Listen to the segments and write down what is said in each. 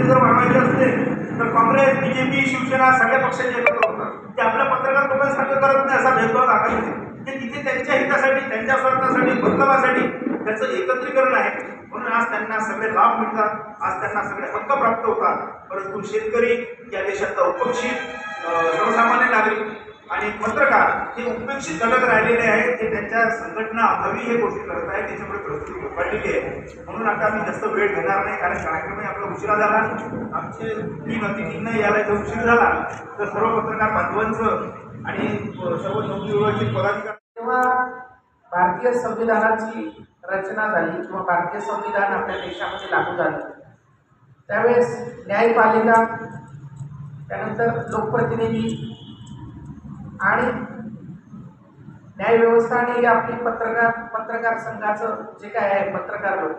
परिस्थिती जर वाढवायची असते तर काँग्रेस, बीजेपी, शिवसेना सगळ्या पक्षांचे एकत्र होतात. ते आपल्या पत्रकार लोकांसारखं करत नाही, असा भेदभाव दाखवत नाही. ते तिथे त्यांच्या हितासाठी, त्यांच्या स्वार्थासाठी, बदलावासाठी त्याचं एकत्रीकरण आहे. म्हणून आज त्यांना सगळे लाभ मिळतात, आज त्यांना सगळे हक्क प्राप्त होतात. परंतु शेतकरी, या देशातला उपेक्षित सर्वसामान्य नागरिक आणि पत्रकार हे उपेक्षित घटक राहिलेले आहेत. ते त्यांच्या संघटना अभावी हे गोष्टी करत आहेत, त्याच्यामुळे परिस्थिती उभारलेली आहे. म्हणून आता मी जास्त वेळ घेणार नाही, कारण कार्यक्रमही आपला उशिरा झाला. आमचे 3 अतिथींना यायला जर उशीर झाला तर सर्व पत्रकार बांधवांचं आणि सर्व नवनिर्वाचित पदाधिकारी, जेव्हा भारतीय संविधानाची रचना झाली किंवा भारतीय संविधान आपल्या देशामध्ये लागू झालं, त्यावेळेस न्यायपालिका, त्यानंतर लोकप्रतिनिधी आणि न्यायव्यवस्था आणि आपली पत्रकार संघाचं जे काय आहे, पत्रकार लोक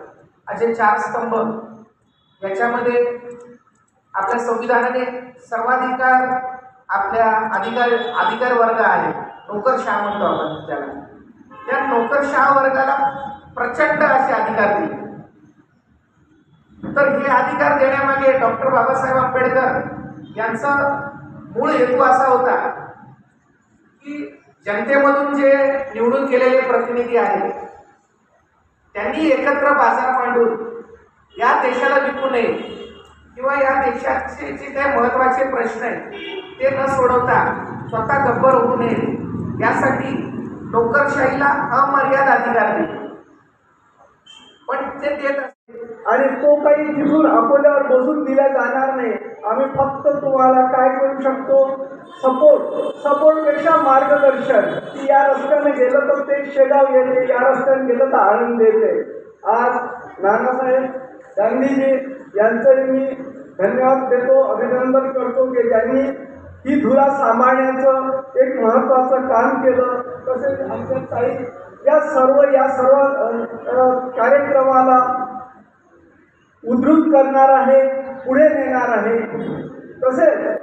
असे 4 स्तंभ, याच्यामध्ये आपल्या संविधानाने सर्वाधिकार आपल्या अधिकार वर्ग आहे, नोकरशाह म्हणतो आपण त्याला. त्या नोकरशाह वर्गाला प्रचंड असे अधिकार दिले. तर हे अधिकार देण्यामागे डॉक्टर बाबासाहेब आंबेडकर यांचा मूळ हेतू असा होता की जनतेमधून जे निवडून केलेले प्रतिनिधी आहेत त्यांनी एकत्र बाजार मांडून या देशाला विकू नये किंवा या देशाचे जे काही महत्त्वाचे प्रश्न आहेत ते न सोडवता स्वतः गब्बर होऊ नये, यासाठी नोकरशाहीला अमर्याद अधिकार दिले. पण ते देत आणि तो काही तिथून अकोल्यावर बसून दिला जाणार नाही. आम्ही फक्त तुम्हाला काय करू शकतो, सपोर्टपेक्षा मार्गदर्शन, की या रस्त्याने गेलं तर ते शेगाव येते, या रस्त्याने गेलं तर आनंद येते. आज नानासाहेब गांधीजी यांचंही मी धन्यवाद देतो, अभिनंदन करतो की ज्यांनी ही धुरा सांभाळण्याचं एक महत्त्वाचं काम केलं. तसेच आमच्या ताई या सर्व कार्यक्रमाला उद्धृत करणार आहे, पुढे नेणार आहे. तसेच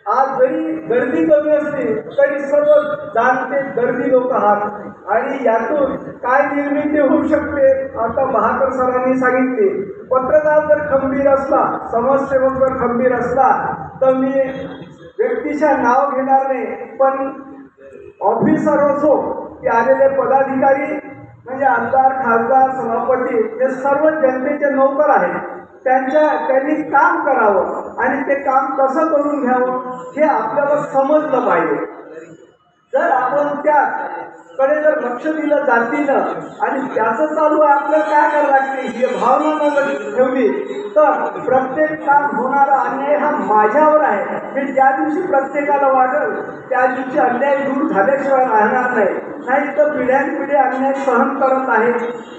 आज जरी गर्दी कमी असली तरी सर्व जाणते गर्दी लोक आहात आणि यातून काय निर्मिती होऊ शकते आता बहाकर सरांनी सांगितले. पत्रकार जर खंबीर असला, समाजसेवक जर खंबीर असला तर मी व्यक्तीच्या नाव घेणार नाही, पण ऑफिसर असो की आलेले पदाधिकारी म्हणजे आमदार, खासदार, सभापती हे सर्व जनतेचे नौकर आहेत. त्यांनी काम करावं आणि ते काम कसं करून घ्यावं हे आपल्याला समजलं पाहिजे. जर आपण त्याकडे जर लक्ष दिलं जातीनं आणि त्याचं चालू आहे आपल्याला काय करावं लागते ही भावना न ठेवली तर प्रत्येक काम होणारा अन्याय हा माझ्यावर आहे हे ज्या दिवशी प्रत्येकाला वाटेल त्या दिवशी अन्याय दूर झाल्याशिवाय राहणार नाही. नाही तर पिढ्यानपिढी अन्याय सहन करत आहे,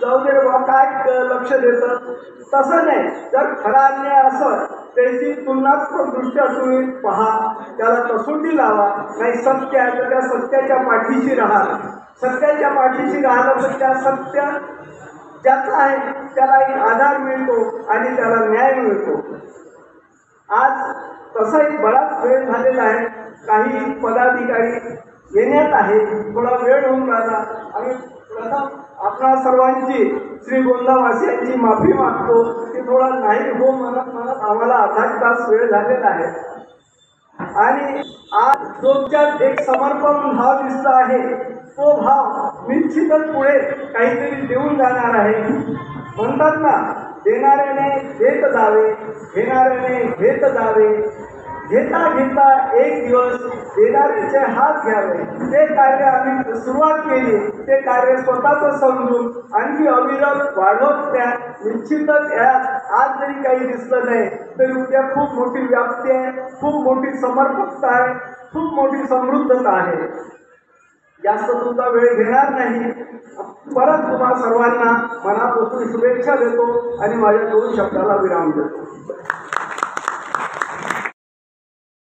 जाऊ दे बाबा काय लक्ष देतं. तसं नाही, जर खरा अन्याय असं त्याची तुलनात्मक दृष्ट्या तुम्ही पहा, त्याला कसोटी लावा. नाही सत्य आहे तर त्या सत्याच्या पाठीशी राहा. सत्याच्या पाठीशी राहिलं तर त्या सत्य ज्याचा आहे त्यालाही आधार मिळतो आणि त्याला न्याय मिळतो. आज तसाही बराच वेळ झालेला आहे, काही पदाधिकारी येण्यात आहे, थोडा वेळ होऊन राहिला. आम्ही प्रथम आपणा सर्वांची श्री गोंदावासियांची माफी मागतो की थोडा नाही हो म्हणत आम्हाला अर्धा तास वेळ झालेला आहे. आणि आज तुमच्यात एक समर्पण भाव दिसला आहे, तो भाव निश्चितच पुढे काहीतरी देऊन जाणार आहे. म्हणतात ना, देणाऱ्याने देत जावे, घेणाऱ्याने घेत जावे, घेता घेता एक दिवस देणाऱ्याचे हात घ्यावे. ते कार्य आम्ही सुरुवात केली, ते कार्य स्वतःचं समजून आणखी अविरत वाढवत त्या. निश्चितच यात आज जरी काही दिसलं नाही तरी उद्या खूप मोठी व्याप्ती आहे, खूप मोठी समर्पकता आहे, खूप मोठी समृद्धता आहे. जास्त तुमचा वेळ घेणार नाही. परत तुम्हा सर्वांना मनापासून शुभेच्छा देतो आणि माझ्या 2 शब्दाला विराम देतो.